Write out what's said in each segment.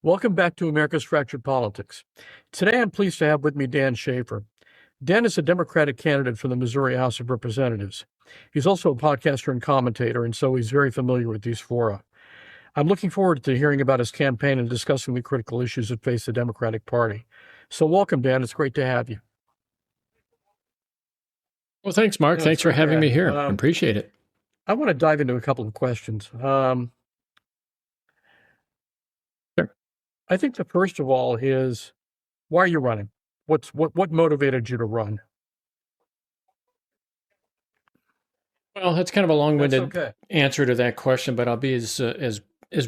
Welcome back to America's Fractured Politics. Today I'm pleased to have with me Dan Schaefer. Dan is a Democratic candidate for the Missouri House of Representatives. He's also a podcaster and commentator, and so he's very familiar with these fora. I'm looking forward to hearing about his campaign and discussing the critical issues that face the Democratic Party. So welcome, Dan. It's great to have you. Well, thanks, Mark. Thanks for having me here. I appreciate it. I want to dive into a couple of questions. Sure. I think the first of all is, why are you running? What motivated you to run? Well, that's kind of a long-winded answer to that question, but I'll be as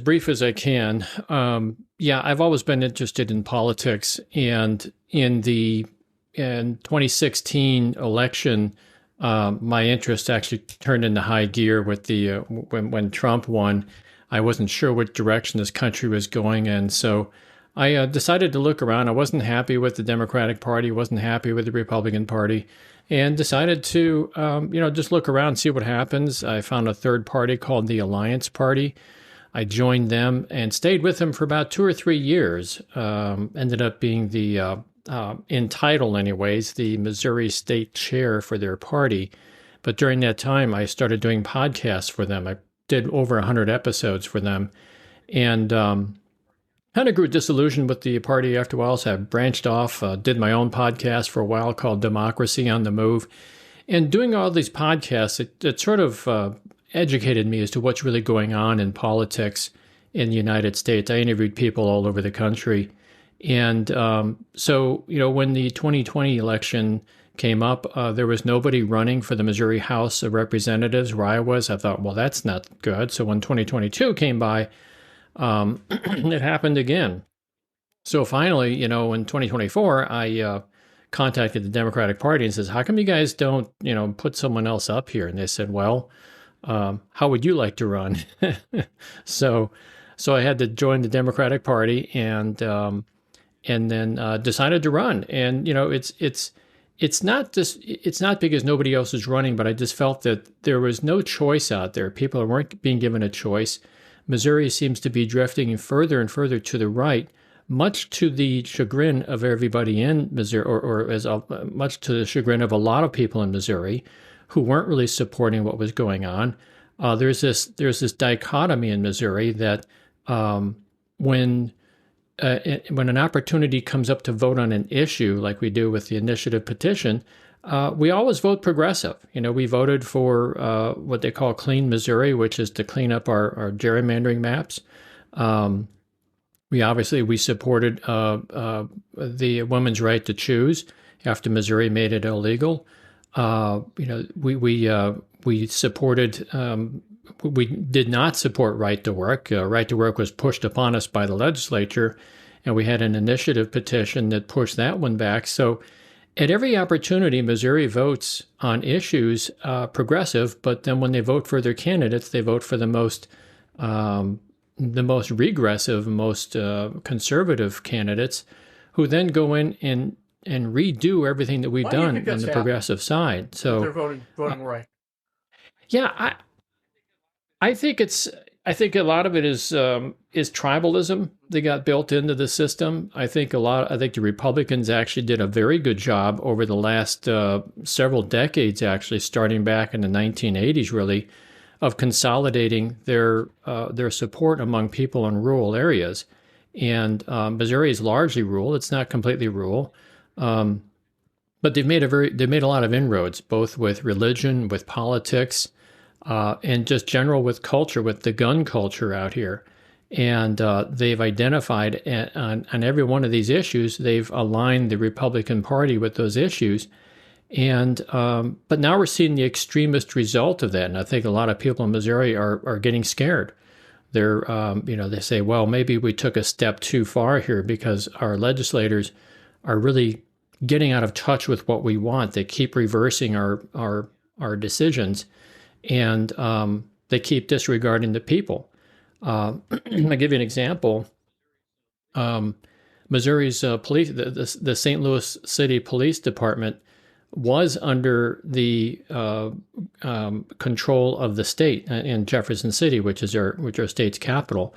brief as I can. I've always been interested in politics, and in 2016 election, my interest actually turned into high gear with the when Trump won. I wasn't sure what direction this country was going, and so I decided to look around. I wasn't happy with the Democratic Party, wasn't happy with the Republican Party, and decided to just look around and see what happens. I found a third party called the Alliance Party. I joined them and stayed with them for about 2 or 3 years. Ended up being the in title anyways, the Missouri state chair for their party. But during that time, I started doing podcasts for them. I did over 100 episodes for them, and kind of grew disillusioned with the party after a while, so I branched off, did my own podcast for a while called Democracy on the Move. And doing all these podcasts, it sort of educated me as to what's really going on in politics in the United States. I interviewed people all over the country. And so when the 2020 election came up, there was nobody running for the Missouri House of Representatives where I was. I thought, well, that's not good. So when 2022 came by, it happened again. So finally, in 2024, I contacted the Democratic Party and says, how come you guys don't, put someone else up here? And they said, well, how would you like to run? So I had to join the Democratic Party and then decided to run. And, it's not because nobody else is running, but I just felt that there was no choice out there. People weren't being given a choice. Missouri seems to be drifting further and further to the right, much to the chagrin of everybody in Missouri, much to the chagrin of a lot of people in Missouri who weren't really supporting what was going on. There's this dichotomy in Missouri that when an opportunity comes up to vote on an issue, like we do with the initiative petition, we always vote progressive. We voted for what they call Clean Missouri, which is to clean up our gerrymandering maps. We supported the women's right to choose after Missouri made it illegal. We supported. We did not support right to work. Right to work was pushed upon us by the legislature, and we had an initiative petition that pushed that one back. So at every opportunity, Missouri votes on issues progressive, but then when they vote for their candidates, they vote for the most regressive, most conservative candidates, who then go in and redo everything that we've done on the progressive side. So they're voting right. Yeah, I think a lot of it is tribalism that got built into the system. I think the Republicans actually did a very good job over the last several decades, actually starting back in the 1980s, really, of consolidating their support among people in rural areas. And Missouri is largely rural; it's not completely rural, but they've made a lot of inroads, both with religion, with politics. And just general with culture, with the gun culture out here. And they've identified on every one of these issues, they've aligned the Republican Party with those issues. And but now we're seeing the extremist result of that. And I think a lot of people in Missouri are getting scared. They're, they say, well, maybe we took a step too far here because our legislators are really getting out of touch with what we want. They keep reversing our decisions. And they keep disregarding the people. I'll give you an example. Missouri's police, the St. Louis City Police Department, was under the control of the state in Jefferson City, which is our state's capital.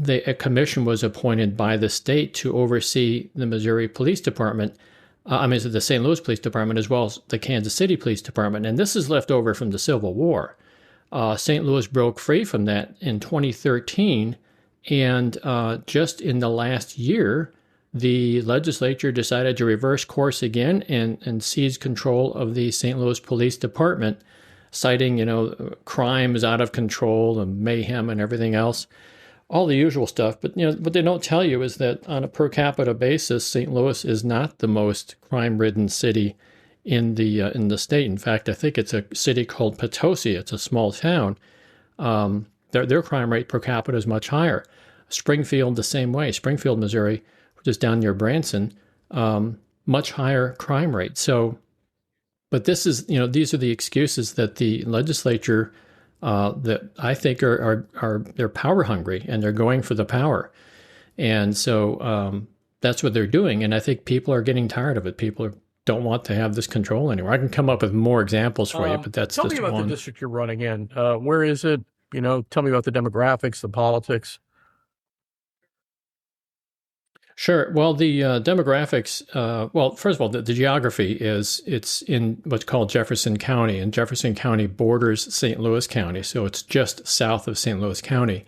a commission was appointed by the state to oversee the Missouri Police Department. The St. Louis Police Department, as well as the Kansas City Police Department. And this is left over from the Civil War. St. Louis broke free from that in 2013. And just in the last year, the legislature decided to reverse course again and seize control of the St. Louis Police Department, citing, crimes out of control and mayhem and everything else. All the usual stuff, but what they don't tell you is that on a per capita basis, St. Louis is not the most crime-ridden city in the state. In fact, I think it's a city called Potosi. It's a small town. Their crime rate per capita is much higher. Springfield, the same way. Springfield, Missouri, which is down near Branson, much higher crime rate. So, but this is these are the excuses that the legislature. That I think are they're power hungry and they're going for the power, and so that's what they're doing. And I think people are getting tired of it. People don't want to have this control anymore. I can come up with more examples for you, but that's tell just me about one. the district you're running in. Where is it? Tell me about the demographics, the politics. Sure. Well, the demographics, first of all, the geography it's in what's called Jefferson County, and Jefferson County borders St. Louis County, so it's just south of St. Louis County.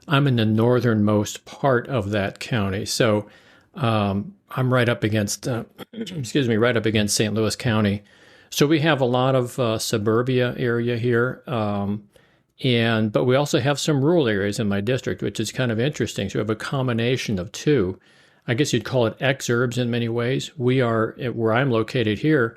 I'm in the northernmost part of that county, so I'm right up against, right up against St. Louis County. So we have a lot of suburbia area here, but we also have some rural areas in my district, which is kind of interesting. So we have a combination of two. I guess you'd call it exurbs in many ways. We are, where I'm located here,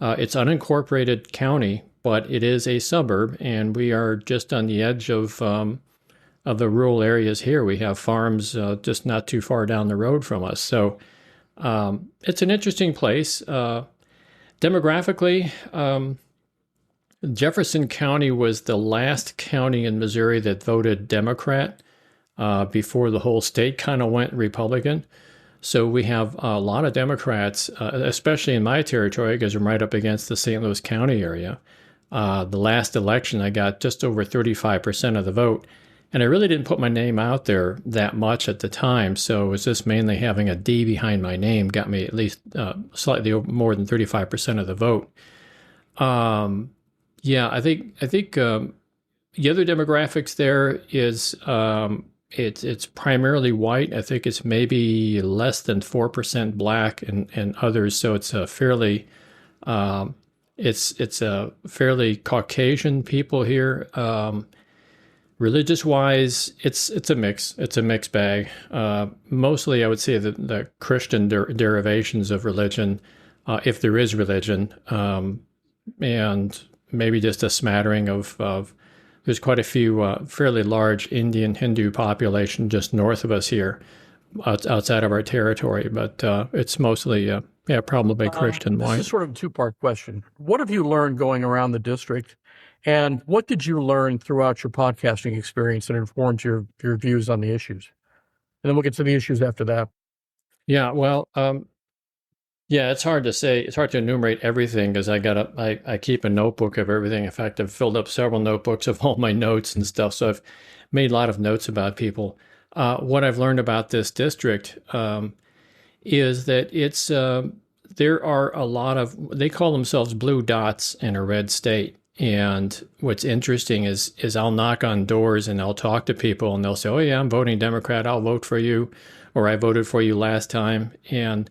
it's unincorporated county, but it is a suburb, and we are just on the edge of the rural areas here. We have farms just not too far down the road from us. So it's an interesting place. Demographically, Jefferson County was the last county in Missouri that voted Democrat before the whole state kind of went Republican. So we have a lot of Democrats, especially in my territory, because I'm right up against the St. Louis County area. The last election, I got just over 35% of the vote. And I really didn't put my name out there that much at the time. So it was just mainly having a D behind my name got me at least slightly more than 35% of the vote. I think the other demographics there is it's primarily white. I think it's maybe less than 4% black and others. So it's a fairly it's a fairly Caucasian people here. Religious wise, it's a mix. It's a mixed bag. Mostly, I would say the Christian derivations of religion, if there is religion, and maybe just a smattering of there's quite a few fairly large Indian Hindu population just north of us here, outside of our territory. But it's mostly probably Christian white. This is sort of a two-part question. What have you learned going around the district? And what did you learn throughout your podcasting experience that informed your views on the issues? And then we'll get to the issues after that. Yeah, well, it's hard to say. It's hard to enumerate everything because I keep a notebook of everything. In fact, I've filled up several notebooks of all my notes and stuff. So I've made a lot of notes about people. What I've learned about this district is that it's there are a lot of, they call themselves blue dots in a red state. And what's interesting is I'll knock on doors and I'll talk to people and they'll say, "Oh yeah, I'm voting Democrat. I'll vote for you," or "I voted for you last time." And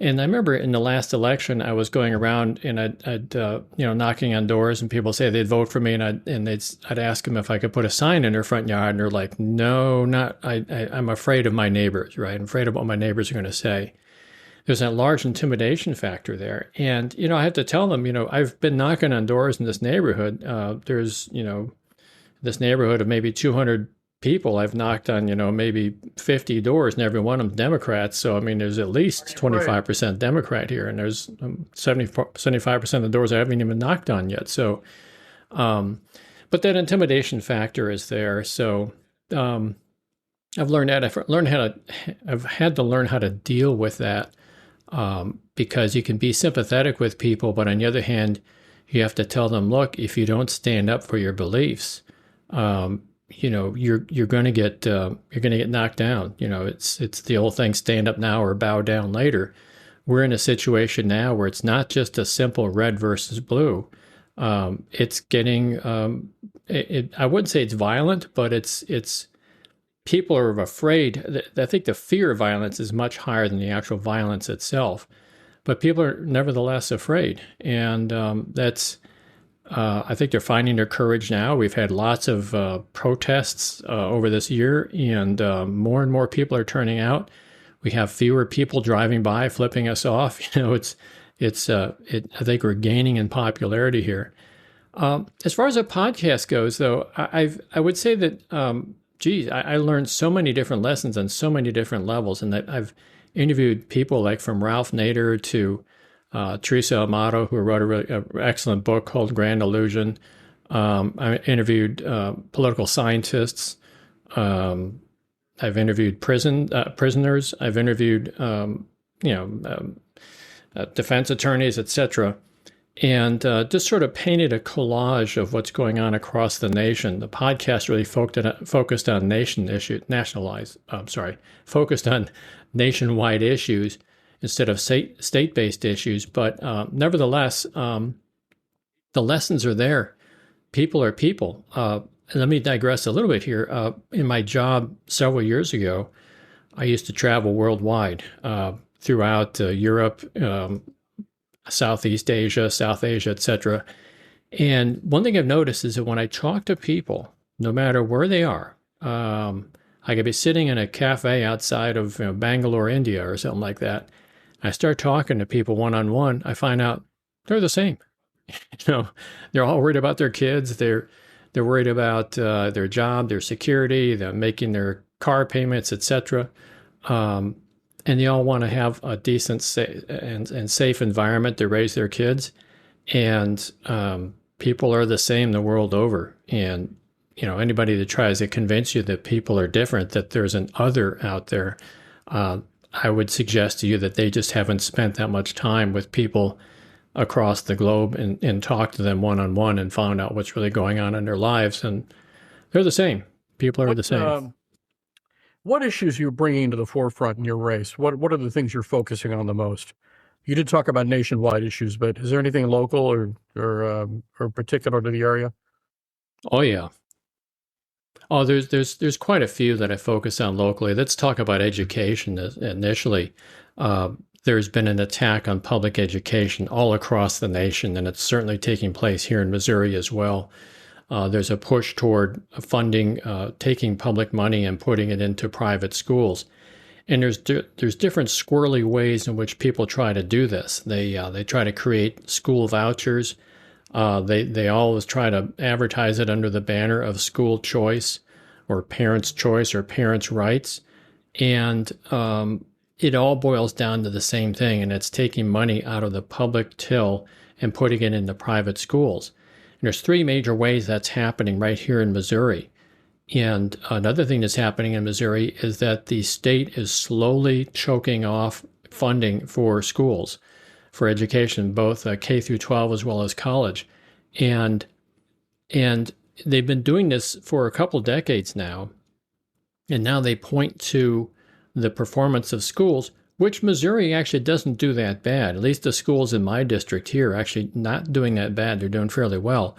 I remember in the last election, I was going around and I'd knocking on doors and people say they'd vote for me, and I'd ask them if I could put a sign in their front yard, and they're like, "No, not I'm afraid of my neighbors, right? I'm afraid of what my neighbors are going to say." There's that large intimidation factor there. And, I have to tell them, I've been knocking on doors in this neighborhood. There's, this neighborhood of maybe 200 people. I've knocked on, maybe 50 doors, and every one of them Democrats. So, I mean, there's at least 25% Democrat here, and there's 75% of the doors I haven't even knocked on yet. So, but that intimidation factor is there. So, I've learned that. I've had to learn how to deal with that. Because you can be sympathetic with people, but on the other hand, you have to tell them, look, if you don't stand up for your beliefs, you're going to get knocked down. It's the old thing: stand up now or bow down later. We're in a situation now where it's not just a simple red versus blue. It's getting I wouldn't say it's violent, but it's people are afraid. I think the fear of violence is much higher than the actual violence itself. But people are nevertheless afraid, and that's. I think they're finding their courage now. We've had lots of protests over this year, and more people are turning out. We have fewer people driving by, flipping us off. I think we're gaining in popularity here. As far as a podcast goes, though, I would say that, I learned so many different lessons on so many different levels, and that I've interviewed people like from Ralph Nader to Teresa Amato, who wrote a really excellent book called Grand Illusion. I interviewed political scientists. I've interviewed prisoners. I've interviewed defense attorneys, etc., and just sort of painted a collage of what's going on across the nation. The podcast really focused on focused on nationwide issues instead of state-based issues. But nevertheless, the lessons are there. People are people. Let me digress a little bit here. In my job several years ago, I used to travel worldwide throughout Europe, Southeast Asia, South Asia, etc. And one thing I've noticed is that when I talk to people, no matter where they are, I could be sitting in a cafe outside of Bangalore, India, or something like that. I start talking to people one-on-one. I find out they're the same. They're all worried about their kids. They're worried about their job, their security, they're making their car payments, etc. And they all want to have a decent and safe environment to raise their kids. And people are the same the world over. And anybody that tries to convince you that people are different, that there's an other out there, I would suggest to you that they just haven't spent that much time with people across the globe and talked to them one-on-one and found out what's really going on in their lives. And they're the same. People are the same. What issues are you bringing to the forefront in your race? What are the things you're focusing on the most? You did talk about nationwide issues, but is there anything local or particular to the area? Oh, yeah. Oh, there's quite a few that I focus on locally. Let's talk about education initially. There's been an attack on public education all across the nation, and it's certainly taking place here in Missouri as well. There's a push toward funding, taking public money and putting it into private schools. And there's different squirrely ways in which people try to do this. They try to create school vouchers. They always try to advertise it under the banner of school choice or parents' choice or parents' rights. And it all boils down to the same thing, and it's taking money out of the public till and putting it into private schools. And there's three major ways that's happening right here in Missouri. And another thing that's happening in Missouri is that the state is slowly choking off funding for schools, for education, both K through 12 as well as college. And they've been doing this for a couple decades now. And now they point to the performance of schools, which Missouri actually doesn't do that bad. At least the schools in my district here are actually not doing that bad. They're doing fairly well.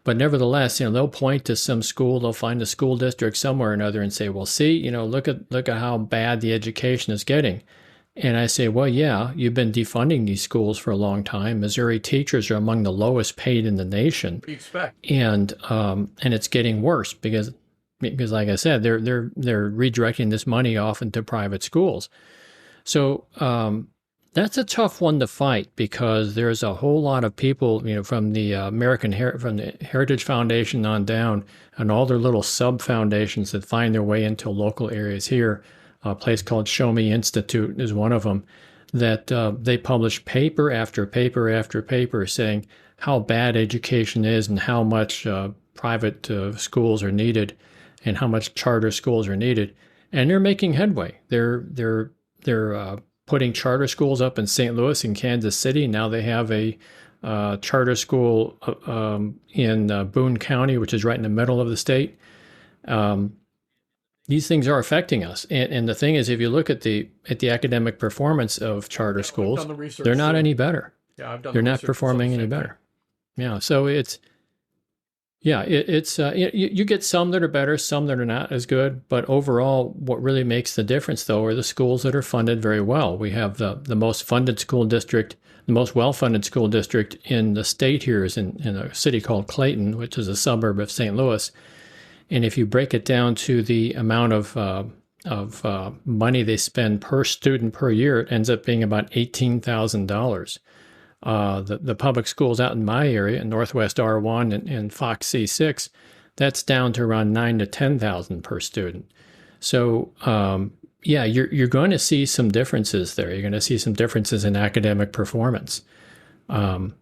But nevertheless, they'll point to some school, they'll find a school district somewhere or another and say, well, see, look at how bad the education is getting. And I say, well, yeah, you've been defunding these schools for a long time. Missouri teachers are among the lowest paid in the nation. What do you expect? And it's getting worse because like I said, they're redirecting this money off into private schools. So that's a tough one to fight because there's a whole lot of people, from the from the Heritage Foundation on down, and all their little sub foundations that find their way into local areas here. A place called Show Me Institute is one of them, that they publish paper after paper after paper saying how bad education is and how much private schools are needed and how much charter schools are needed. And they're making headway. They're putting charter schools up in St. Louis and Kansas City. Now they have a charter school in Boone County, which is right in the middle of the state. These things are affecting us. And the thing is, if you look at the academic performance of charter schools, they're not any better. Yeah, I've done They're the not research. performing any better. Yeah. So it's you get some that are better, some that are not as good. But overall, what really makes the difference, though, are the schools that are funded very well. We have the most funded school district, the most well-funded school district in the state here is in a city called Clayton, which is a suburb of St. Louis. And if you break it down to the amount of money they spend per student per year, it ends up being about $18,000. The public schools out in my area, in Northwest R1 and Fox C6, that's down to around $9,000 to $10,000 per student. So you're going to see some differences there. You're going to see some differences in academic performance. And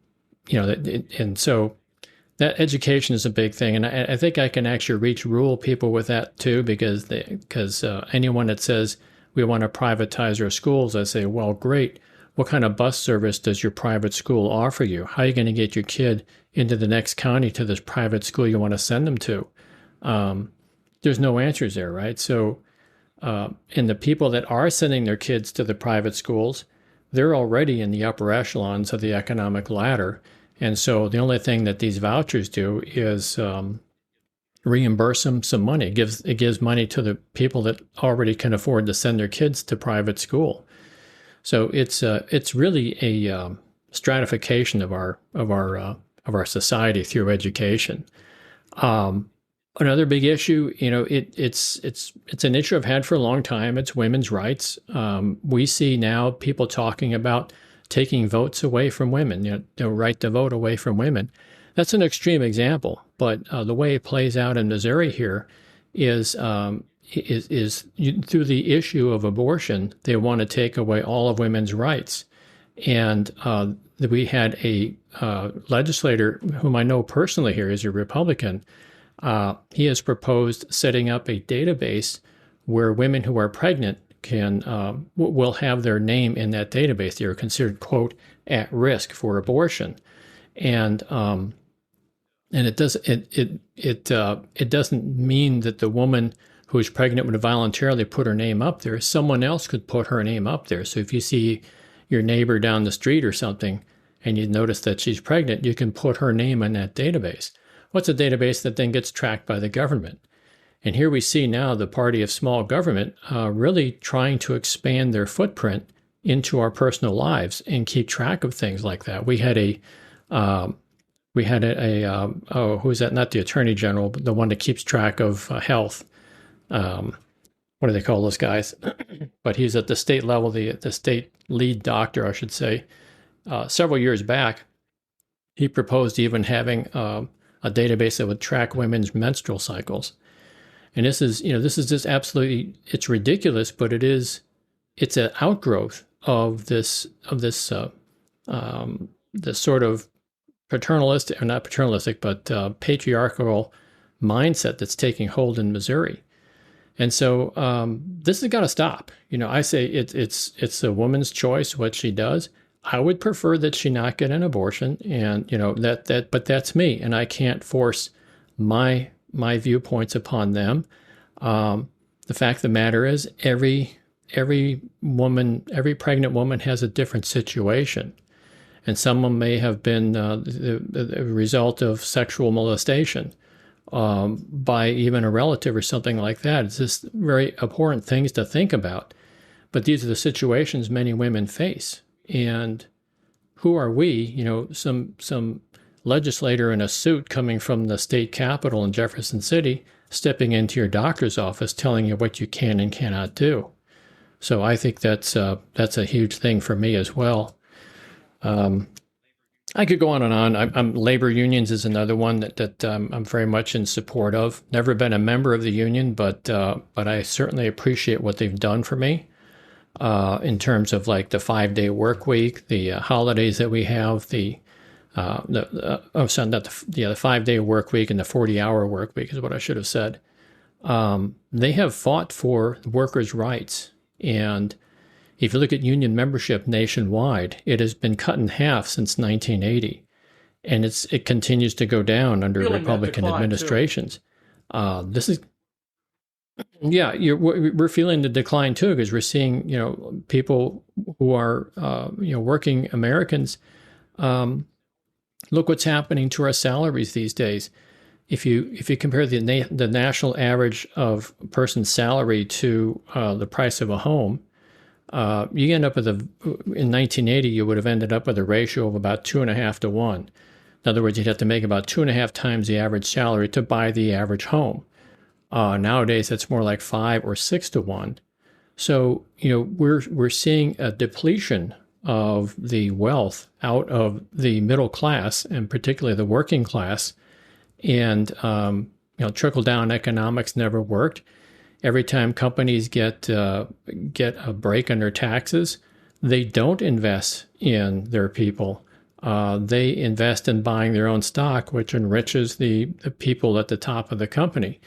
so that education is a big thing, and I think I can actually reach rural people with that too, because anyone that says we want to privatize our schools, I say, well, great. What kind of bus service does your private school offer you? How are you going to get your kid into the next county to this private school you want to send them to? There's no answers there, right? So, and the people that are sending their kids to the private schools, they're already in the upper echelons of the economic ladder. And so the only thing that these vouchers do is reimburse them some money. It gives money to the people that already can afford to send their kids to private school. So it's really a stratification of our society through education. Another big issue, it's an issue I've had for a long time. It's women's rights. We see now people talking about taking votes away from women, the right to vote away from women. That's an extreme example, but the way it plays out in Missouri here is through the issue of abortion, they want to take away all of women's rights. And we had a legislator whom I know personally here is a Republican. He has proposed setting up a database where women who are pregnant will have their name in that database. They are considered, quote, at risk for abortion, and it doesn't mean that the woman who is pregnant would voluntarily put her name up there. Someone else could put her name up there. So if you see your neighbor down the street or something, and you notice that she's pregnant, you can put her name in that database. What's a database that then gets tracked by the government? And here we see now the party of small government really trying to expand their footprint into our personal lives and keep track of things like that. We had who's that? Not the attorney general, but the one that keeps track of health. What do they call those guys? But he's at the state level, the state lead doctor, I should say. Several years back, he proposed even having a database that would track women's menstrual cycles. And this is just absolutely, it's ridiculous, but it's an outgrowth of this sort of paternalistic, or not paternalistic, but patriarchal mindset that's taking hold in Missouri. And so this has got to stop. I say it's a woman's choice what she does. I would prefer that she not get an abortion, and but that's me, and I can't force my viewpoints upon them. The fact of the matter is, every pregnant woman has a different situation, and someone may have been the result of sexual molestation by even a relative or something like that. It's just very important things to think about. But these are the situations many women face. And who are we? Some legislator in a suit coming from the state capitol in Jefferson City, stepping into your doctor's office, telling you what you can and cannot do. So I think that's a huge thing for me as well. I could go on and on. Labor unions is another one that I'm very much in support of. Never been a member of the union, but I certainly appreciate what they've done for me. In terms of like the 5-day work week, the holidays that we have, the 5-day work week and the 40-hour work week is what I should have said. They have fought for workers' rights. And if you look at union membership nationwide, it has been cut in half since 1980. And it continues to go down under Republican administrations. This is Yeah, we're feeling the decline too, because we're seeing, people who are, working Americans. Look what's happening to our salaries these days. If you compare the national average of a person's salary to the price of a home, you end up with in 1980 you would have ended up with a ratio of about 2.5 to 1. In other words, you'd have to make about 2.5 times the average salary to buy the average home. Nowadays, it's more like 5 or 6 to 1. So, we're seeing a depletion of the wealth out of the middle class, and particularly the working class. And trickle down economics never worked. Every time companies get a break on their taxes, they don't invest in their people. They invest in buying their own stock, which enriches the people at the top of the company.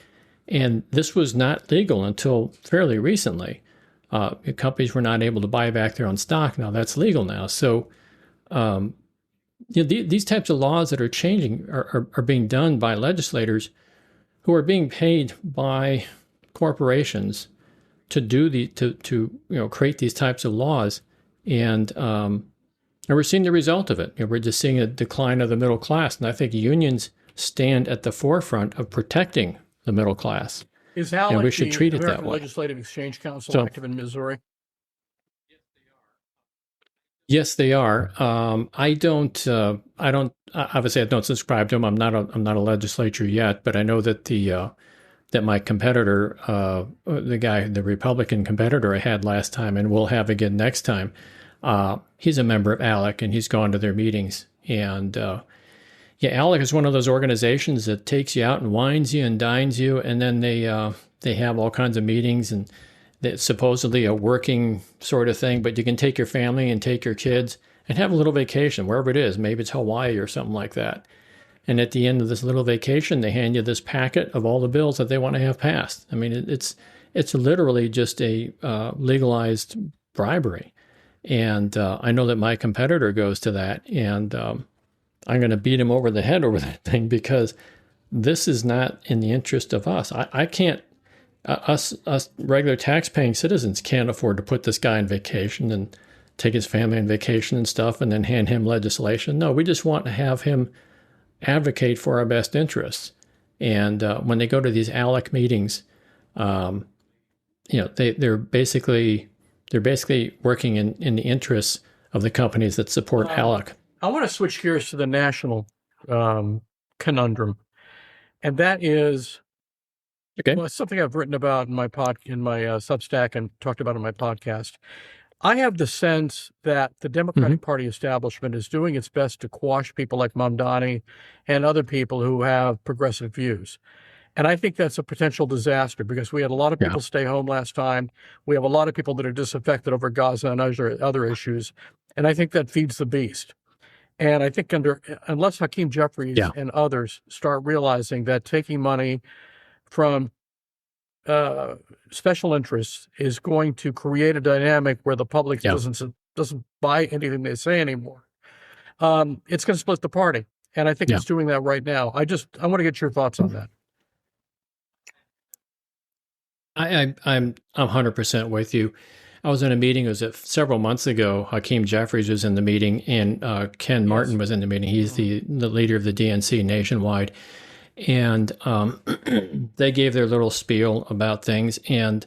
And this was not legal until fairly recently. Companies were not able to buy back their own stock. Now that's legal now. So these types of laws that are changing are being done by legislators who are being paid by corporations to create these types of laws. And we're seeing the result of it. We're just seeing a decline of the middle class. And I think unions stand at the forefront of protecting the middle class. Is ALEC, we should treat it that American way. Legislative Exchange Council, active in Missouri? Yes, they are. I don't obviously I don't subscribe to them. I'm not a legislature yet, but I know that that my competitor, the Republican competitor I had last time and will have again next time, he's a member of ALEC and he's gone to their meetings. And ALEC is one of those organizations that takes you out and wines you and dines you, and then they have all kinds of meetings, and it's supposedly a working sort of thing, but you can take your family and take your kids and have a little vacation wherever it is. Maybe it's Hawaii or something like that. And at the end of this little vacation, they hand you this packet of all the bills that they want to have passed. I mean, it's literally just a legalized bribery. And I know that my competitor goes to that, and I'm going to beat him over the head over that thing, because this is not in the interest of us. I can't, us regular tax-paying citizens can't afford to put this guy on vacation and take his family on vacation and stuff and then hand him legislation. No, we just want to have him advocate for our best interests. And when they go to these ALEC meetings, they're basically working in the interests of the companies that support ALEC. I want to switch gears to the national conundrum, and that is something I've written about in my Substack and talked about in my podcast. I have the sense that the Democratic Party establishment is doing its best to quash people like Mamdani and other people who have progressive views. And I think that's a potential disaster, because we had a lot of people stay home last time. We have a lot of people that are disaffected over Gaza and other issues. And I think that feeds the beast. And I think unless Hakeem Jeffries and others start realizing that taking money from special interests is going to create a dynamic where the public doesn't buy anything they say anymore, it's going to split the party. And I think it's doing that right now. I want to get your thoughts on that. I'm 100% with you. I was in a meeting, it was several months ago. Hakeem Jeffries was in the meeting, and Ken Martin was in the meeting. He's the leader of the DNC nationwide. And they gave their little spiel about things, and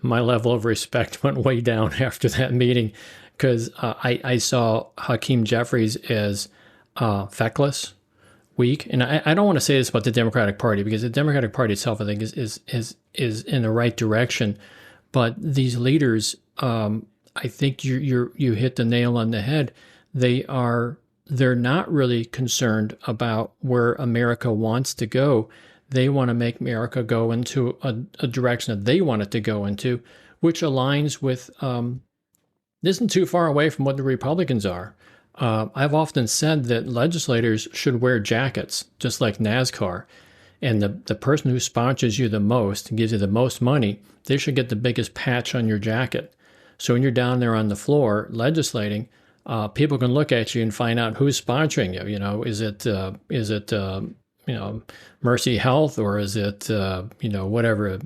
my level of respect went way down after that meeting, because I saw Hakeem Jeffries as feckless, weak. And I don't want to say this about the Democratic Party, because the Democratic Party itself, I think, is in the right direction. But these leaders, I think you hit the nail on the head. They're not really concerned about where America wants to go. They want to make America go into a direction that they want it to go into, which aligns with, isn't too far away from what the Republicans are. I've often said that legislators should wear jackets, just like NASCAR. And the person who sponsors you the most and gives you the most money, they should get the biggest patch on your jacket. So when you're down there on the floor legislating, people can look at you and find out who's sponsoring you. Is it Mercy Health, or is it whatever,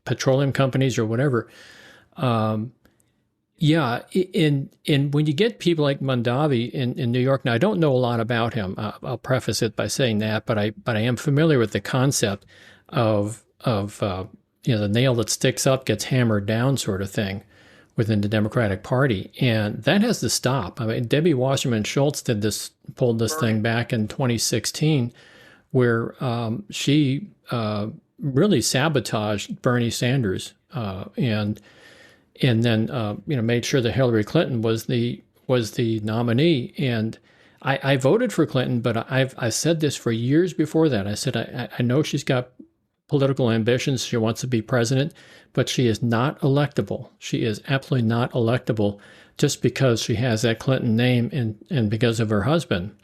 petroleum companies or whatever. Yeah, in when you get people like Mondavi in New York, now I don't know a lot about him. I'll preface it by saying that, but I am familiar with the concept of the nail that sticks up gets hammered down sort of thing within the Democratic Party, and that has to stop. I mean, Debbie Wasserman Schultz pulled this thing back in 2016, where she really sabotaged Bernie Sanders and then made sure that Hillary Clinton was the nominee. And I voted for Clinton, but I said this for years before that. I said I know she's got political ambitions. She wants to be president, but she is not electable. She is absolutely not electable just because she has that Clinton name and because of her husband.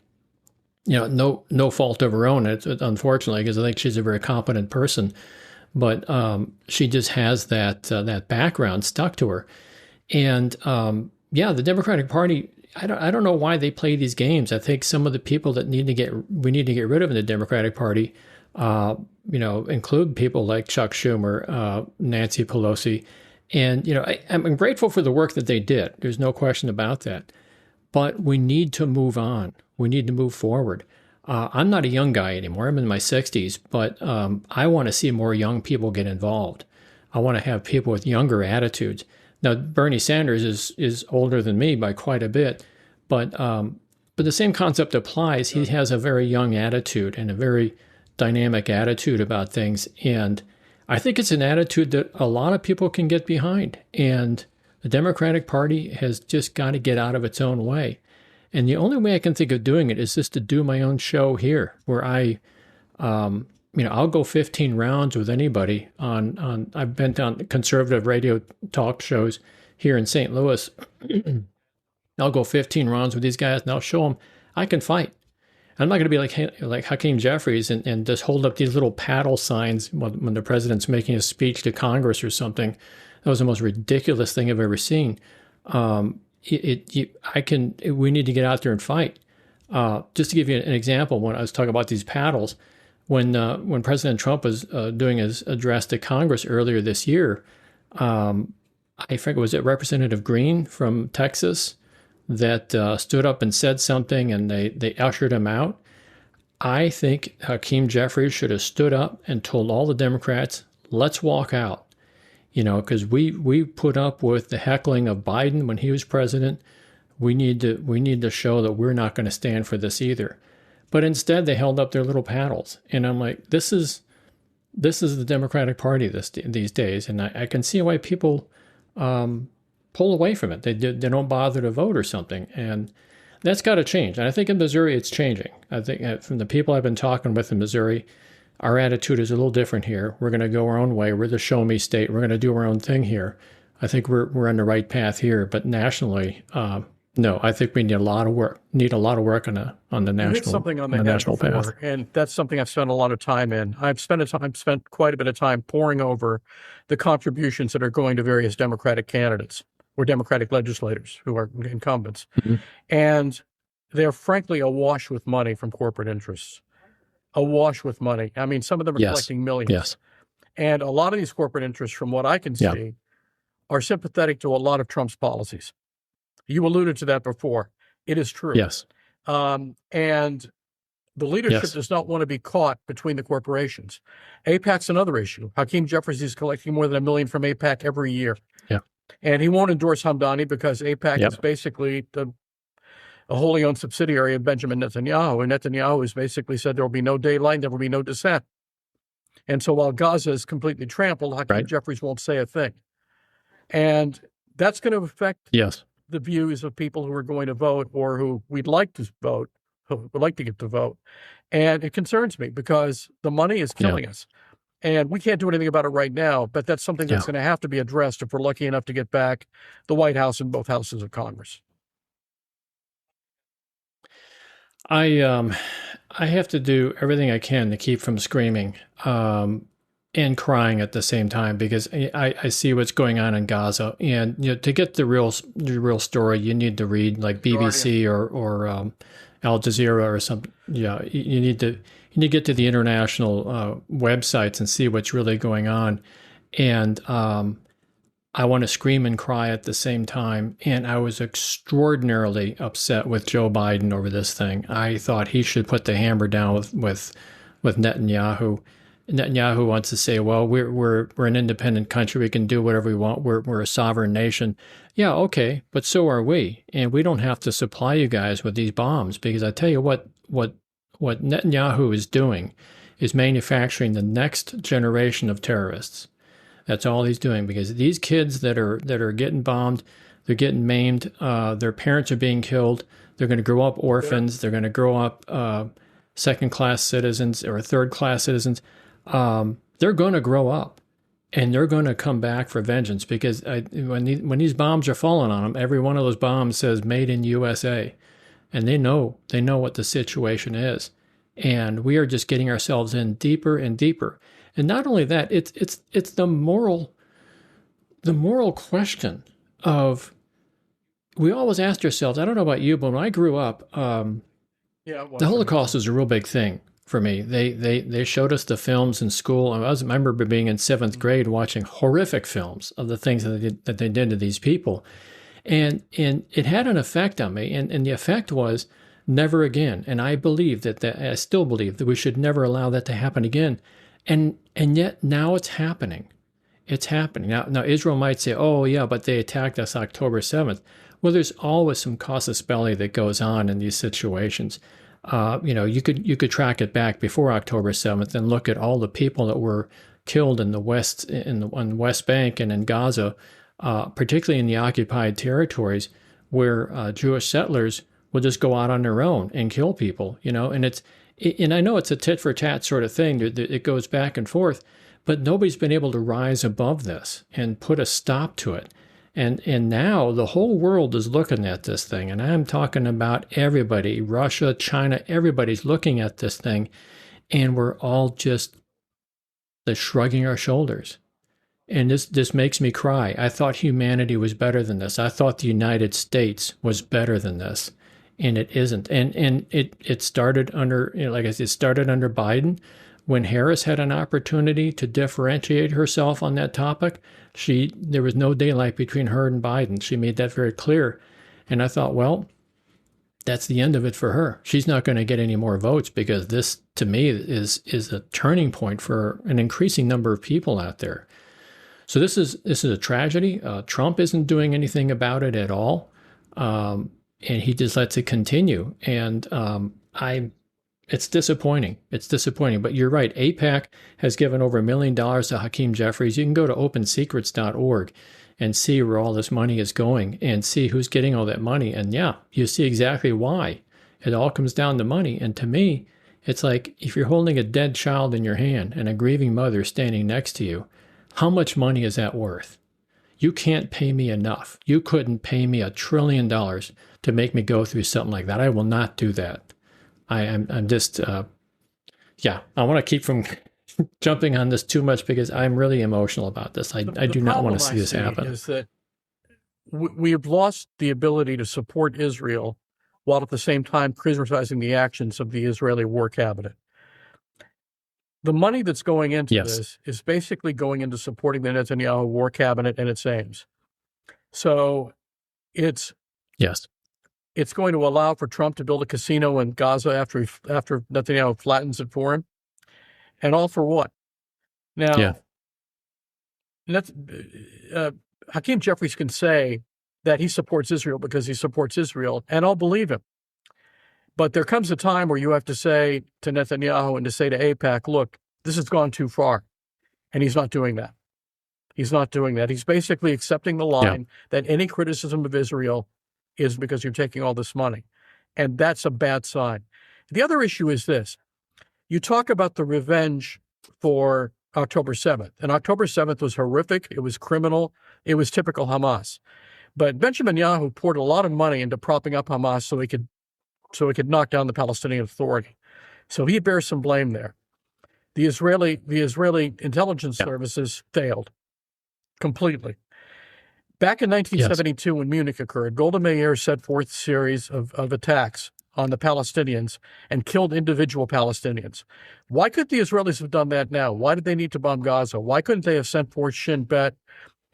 No fault of her own, unfortunately, because I think she's a very competent person. But she just has that background stuck to her. And the Democratic Party, I don't know why they play these games. I think some of the people that we need to get rid of in the Democratic Party, include people like Chuck Schumer, Nancy Pelosi. And, I'm grateful for the work that they did. There's no question about that. But we need to move on. We need to move forward. I'm not a young guy anymore. I'm in my 60s, but I want to see more young people get involved. I want to have people with younger attitudes. Now, Bernie Sanders is older than me by quite a bit, but the same concept applies. He has a very young attitude and a very dynamic attitude about things, and I think it's an attitude that a lot of people can get behind. And the Democratic Party has just got to get out of its own way. And the only way I can think of doing it is just to do my own show here, where I'll go 15 rounds with anybody I've been on conservative radio talk shows here in St. Louis. I'll go 15 rounds with these guys and I'll show them I can fight. I'm not going to be like Hakeem Jeffries and just hold up these little paddle signs when the president's making a speech to Congress or something. That was the most ridiculous thing I've ever seen. We need to get out there and fight. Just to give you an example, when I was talking about these paddles, when President Trump was doing his address to Congress earlier this year, I think was it Representative Green from Texas that stood up and said something, and they ushered him out. I think Hakeem Jeffries should have stood up and told all the Democrats, "Let's walk out." Because we put up with the heckling of Biden when he was president. We need to show that we're not going to stand for this either. But instead, they held up their little paddles, and I'm like, this is the Democratic Party these days, and I can see why people pull away from it. They don't bother to vote or something, and that's got to change. And I think in Missouri, it's changing. I think from the people I've been talking with in Missouri, our attitude is a little different here. We're going to go our own way. We're the show me state. We're going to do our own thing here. I think we're on the right path here. But nationally, no. I think we need a lot of work. On the national path. And that's something I've spent a lot of time in. I've spent quite a bit of time poring over the contributions that are going to various Democratic candidates or Democratic legislators who are incumbents, and they're frankly awash with money from corporate interests. Awash with money. I mean, some of them are collecting millions. Yes. And a lot of these corporate interests, from what I can see, are sympathetic to a lot of Trump's policies. You alluded to that before. It is true. Yes. And the leadership does not want to be caught between the corporations. AIPAC's another issue. Hakeem Jeffries is collecting more than $1 million from AIPAC every year. Yeah. And he won't endorse Hamdani because AIPAC is basically a wholly owned subsidiary of Benjamin Netanyahu, and Netanyahu has basically said there will be no daylight, there will be no dissent. And so while Gaza is completely trampled, Hakeem Jeffries won't say a thing. And that's going to affect the views of people who are going to vote or who we'd like to vote, who would like to get to vote. And it concerns me because the money is killing us. And we can't do anything about it right now, but that's something that's going to have to be addressed if we're lucky enough to get back the White House and both houses of Congress. I have to do everything I can to keep from screaming and crying at the same time because I see what's going on in Gaza, and to get the real story, you need to read like BBC or Al Jazeera or something. Yeah, you need to You need to get to the international websites and see what's really going on. And I want to scream and cry at the same time. And I was extraordinarily upset with Joe Biden over this thing. I thought he should put the hammer down with Netanyahu. Netanyahu wants to say, well, we're an independent country. We can do whatever we want. We're a sovereign nation. Yeah, okay, but so are we. And we don't have to supply you guys with these bombs, because I tell you what Netanyahu is doing is manufacturing the next generation of terrorists. That's all he's doing, because these kids that are getting bombed, they're getting maimed, their parents are being killed. They're going to grow up orphans. They're going to grow up second-class citizens or third-class citizens. They're going to grow up, and they're going to come back for vengeance, because when these bombs are falling on them, every one of those bombs says "Made in USA," and they know what the situation is, and we are just getting ourselves in deeper and deeper. And not only that, it's the moral question of, we always asked ourselves. I don't know about you, but when I grew up, the Holocaust was a real big thing for me. They showed us the films in school. I remember being in 7th grade watching horrific films of the things that they did to these people, and it had an effect on me. And the effect was never again. And I believe I still believe that we should never allow that to happen again. And yet now it's happening. It's happening. Now Israel might say, oh yeah, but they attacked us October 7th. Well, there's always some casus belli that goes on in these situations. You could track it back before October 7th and look at all the people that were killed in the West, on the West Bank and in Gaza, particularly in the occupied territories, where Jewish settlers would just go out on their own and kill people. And I know it's a tit for tat sort of thing. It goes back and forth, but nobody's been able to rise above this and put a stop to it. And now the whole world is looking at this thing, and I'm talking about everybody, Russia, China, everybody's looking at this thing, and we're all just shrugging our shoulders. And this makes me cry. I thought humanity was better than this. I thought the United States was better than this, and it isn't. And it started under, like I said, it started under Biden. When Harris had an opportunity to differentiate herself on that topic, there was no daylight between her and Biden. She made that very clear. And I thought, well, that's the end of it for her. She's not going to get any more votes, because this, to me, is a turning point for an increasing number of people out there. So this is a tragedy. Trump isn't doing anything about it at all, and he just lets it continue. And it's disappointing. It's disappointing. But you're right. AIPAC has given over $1 million to Hakeem Jeffries. You can go to opensecrets.org and see where all this money is going and see who's getting all that money. And yeah, you see exactly why. It all comes down to money. And to me, it's like, if you're holding a dead child in your hand and a grieving mother standing next to you, how much money is that worth? You can't pay me enough. You couldn't pay me $1 trillion to make me go through something like that. I will not do that. I'm just, I want to keep from jumping on this too much, because I'm really emotional about this. I do not want to see this happen. Is that we have lost the ability to support Israel while at the same time criticizing the actions of the Israeli war cabinet. The money that's going into this is basically going into supporting the Netanyahu war cabinet and its aims. So it's going to allow for Trump to build a casino in Gaza after Netanyahu flattens it for him. And all for what? Now, Hakeem Jeffries can say that he supports Israel because he supports Israel, and I'll believe him. But there comes a time where you have to say to Netanyahu and to say to AIPAC, look, this has gone too far. And he's not doing that. He's not doing that. He's basically accepting the line that any criticism of Israel is because you're taking all this money. And that's a bad sign. The other issue is this. You talk about the revenge for October 7th. And October 7th was horrific. It was criminal. It was typical Hamas. But Benjamin Netanyahu poured a lot of money into propping up Hamas so he could knock down the Palestinian Authority. So he bears some blame there. The Israeli intelligence services failed completely. Back in 1972, when Munich occurred, Golda Meir set forth a series of attacks on the Palestinians and killed individual Palestinians. Why couldn't the Israelis have done that now? Why did they need to bomb Gaza? Why couldn't they have sent forth Shin Bet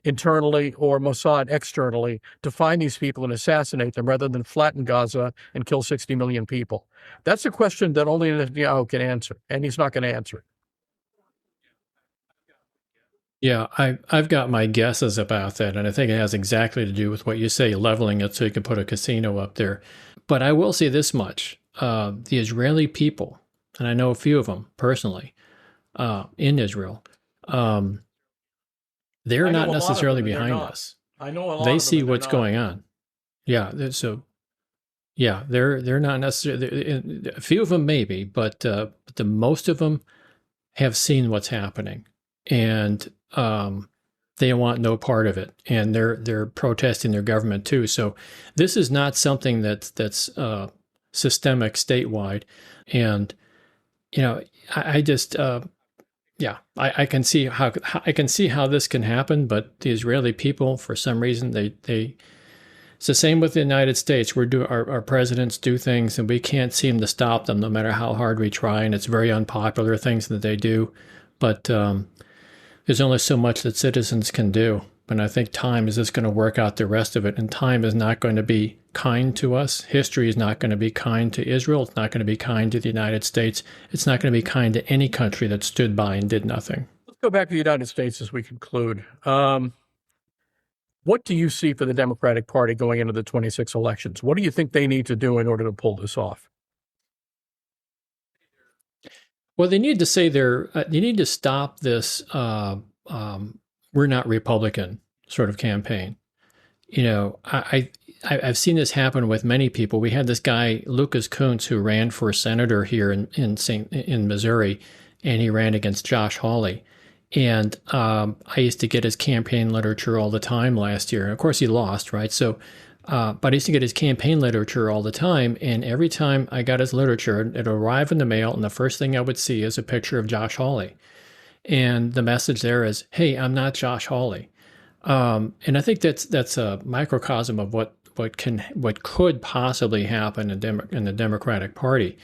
internally or Mossad externally to find these people and assassinate them rather than flatten Gaza and kill 60 million people? That's a question that only Netanyahu can answer, and he's not going to answer it. Yeah, I've got my guesses about that, and I think it has exactly to do with what you say, leveling it so you can put a casino up there. But I will say this much. The Israeli people, and I know a few of them personally in Israel, they're not necessarily behind us. I know a lot They of see them, what's going on. Yeah, so yeah, they're not necessarily. A few of them maybe, but the most of them have seen what's happening, and they want no part of it, and they're protesting their government too. So this is not something that's systemic statewide, and I just yeah, I can see how this can happen, but the Israeli people, for some reason, they it's the same with the United States. Our presidents do things, and we can't seem to stop them, no matter how hard we try. And it's very unpopular things that they do, but there's only so much that citizens can do. And I think time is just going to work out the rest of it. And time is not going to be kind to us. History is not going to be kind to Israel. It's not going to be kind to the United States. It's not going to be kind to any country that stood by and did nothing. Let's go back to the United States as we conclude. What do you see for the Democratic Party going into the 26 elections? What do you think they need to do in order to pull this off? Well, they need to say they need to stop this "we're not Republican" sort of campaign. I've seen this happen with many people. We had this guy Lucas Kuntz who ran for senator here in Missouri, and he ran against Josh Hawley. And I used to get his campaign literature all the time last year. And of course, he lost, right? So, but I used to get his campaign literature all the time. And every time I got his literature, it would arrive in the mail. And the first thing I would see is a picture of Josh Hawley. And the message there is, "Hey, I'm not Josh Hawley." And I think that's a microcosm of what could possibly happen in the Democratic Party.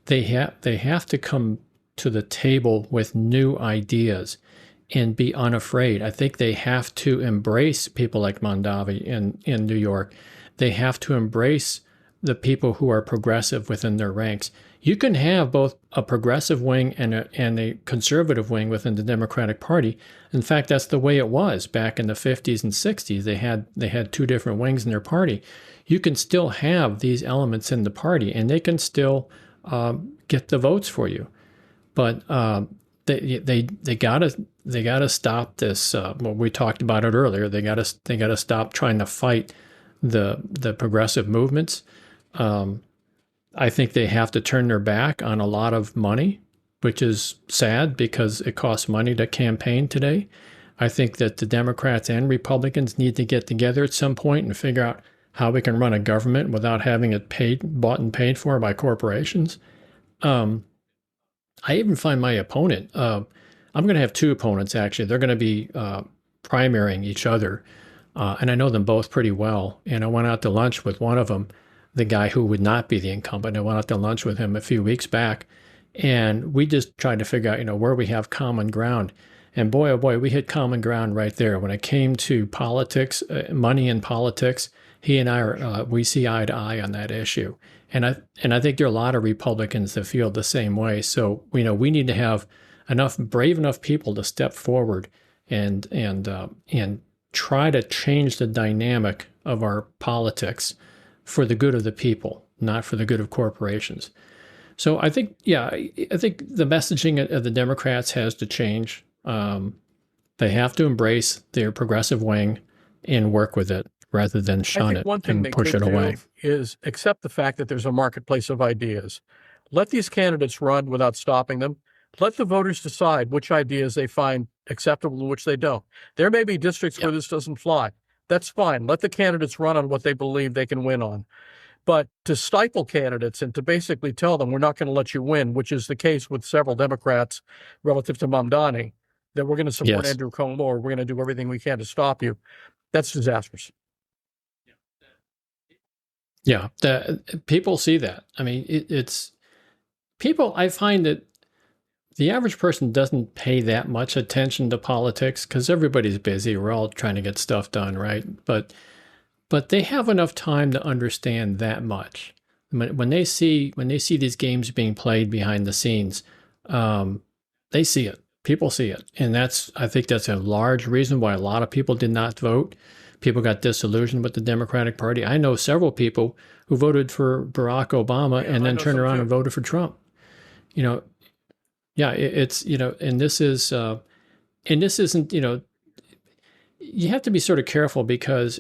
They have to come to the table with new ideas and be unafraid. I think they have to embrace people like Mondavi in New York. They have to embrace the people who are progressive within their ranks. You can have both a progressive wing and a conservative wing within the Democratic Party. In fact, that's the way it was back in the 50s and 60s. They had two different wings in their party. You can still have these elements in the party, and they can still get the votes for you. But they gotta stop this. Well, we talked about it earlier. They gotta stop trying to fight the progressive movements. I think they have to turn their back on a lot of money, which is sad because it costs money to campaign today. I think that the Democrats and Republicans need to get together at some point and figure out how we can run a government without having it bought and paid for by corporations. I even find my opponent, I'm going to have two opponents, actually. They're going to be primarying each other, and I know them both pretty well. And I went out to lunch with one of them, the guy who would not be the incumbent. I went out to lunch with him a few weeks back, and we just tried to figure out, where we have common ground. And boy, oh boy, we hit common ground right there. When it came to politics, money in politics, he and I we see eye to eye on that issue. And I think there are a lot of Republicans that feel the same way. So we need to have brave enough people to step forward and try to change the dynamic of our politics for the good of the people, not for the good of corporations. So I think the messaging of the Democrats has to change. They have to embrace their progressive wing and work with it rather than shun it and push it away. Is accept the fact that there's a marketplace of ideas. Let these candidates run without stopping them. Let the voters decide which ideas they find acceptable and which they don't. There may be districts where this doesn't fly. That's fine. Let the candidates run on what they believe they can win on. But to stifle candidates and to basically tell them we're not going to let you win, which is the case with several Democrats relative to Mamdani, that we're going to support Andrew Cuomo or we're going to do everything we can to stop you, that's disastrous. Yeah, people see that. I mean, it's people. I find that the average person doesn't pay that much attention to politics because everybody's busy. We're all trying to get stuff done, right? But they have enough time to understand that much. When they see these games being played behind the scenes, they see it. People see it, and I think that's a large reason why a lot of people did not vote. People got disillusioned with the Democratic Party. I know several people who voted for Barack Obama and then turned around and voted for Trump. You know, yeah, it's and this isn't you have to be sort of careful because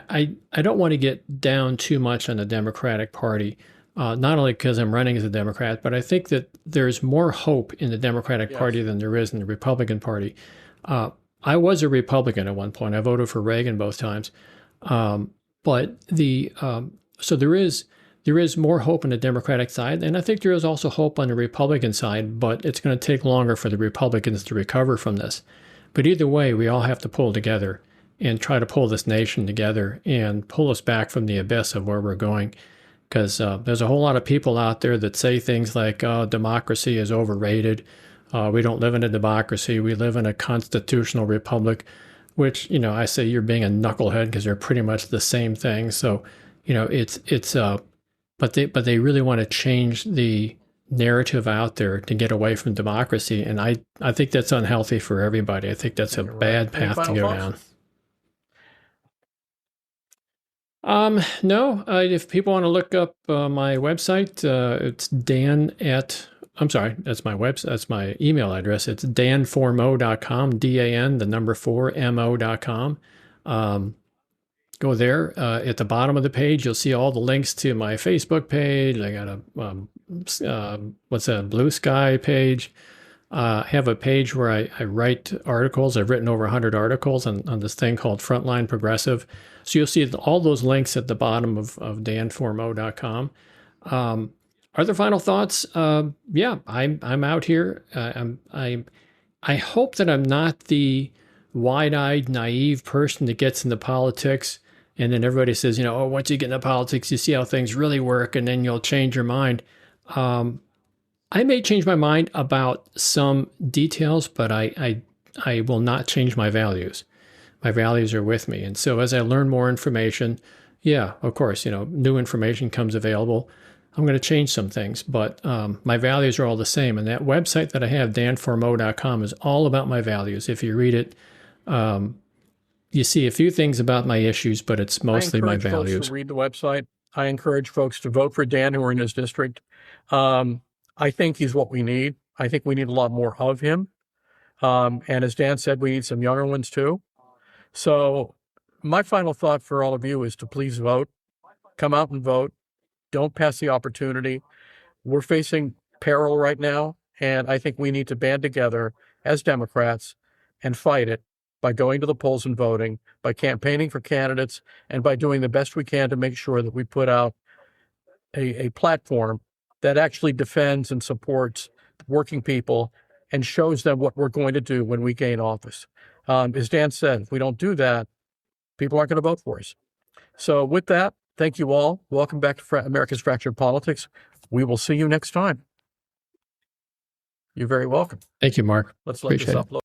I don't want to get down too much on the Democratic Party, not only because I'm running as a Democrat, but I think that there's more hope in the Democratic Party than there is in the Republican Party. I was a Republican at one point. I voted for Reagan both times, but so there is more hope on the Democratic side, and I think there is also hope on the Republican side. But it's going to take longer for the Republicans to recover from this. But either way, we all have to pull together and try to pull this nation together and pull us back from the abyss of where we're going. Because there's a whole lot of people out there that say things like, oh, democracy is overrated. We don't live in a democracy. We live in a constitutional republic, which, I say you're being a knucklehead because they're pretty much the same thing. So, but they really want to change the narrative out there to get away from democracy. And I think that's unhealthy for everybody. I think that's a bad path to go down. No, if people want to look up my website, it's that's my email address. It's dan4mo.com, DAN, the number 4, MO.com. Go there. At the bottom of the page, you'll see all the links to my Facebook page. I got a Blue Sky page. I have a page where I write articles. I've written over 100 articles on this thing called Frontline Progressive. So you'll see all those links at the bottom of dan4mo.com. Other final thoughts? Yeah, I'm out here. I hope that I'm not the wide-eyed, naive person that gets into politics and then everybody says, once you get into politics, you see how things really work, and then you'll change your mind. I may change my mind about some details, but I will not change my values. My values are with me. And so as I learn more information, yeah, of course, new information comes available. I'm going to change some things, but my values are all the same. And that website that I have, dan4mo.com, is all about my values. If you read it, you see a few things about my issues, but it's mostly my values. I encourage folks to read the website. I encourage folks to vote for Dan who are in his district. I think he's what we need. I think we need a lot more of him. And as Dan said, we need some younger ones too. So my final thought for all of you is to please vote. Come out and vote. Don't pass the opportunity. We're facing peril right now, and I think we need to band together as Democrats and fight it by going to the polls and voting, by campaigning for candidates, and by doing the best we can to make sure that we put out a platform that actually defends and supports working people and shows them what we're going to do when we gain office. As Dan said, if we don't do that, people aren't going to vote for us. So with that, thank you all. Welcome back to America's Fractured Politics. We will see you next time. You're very welcome. Thank you, Mark. Let's let this upload.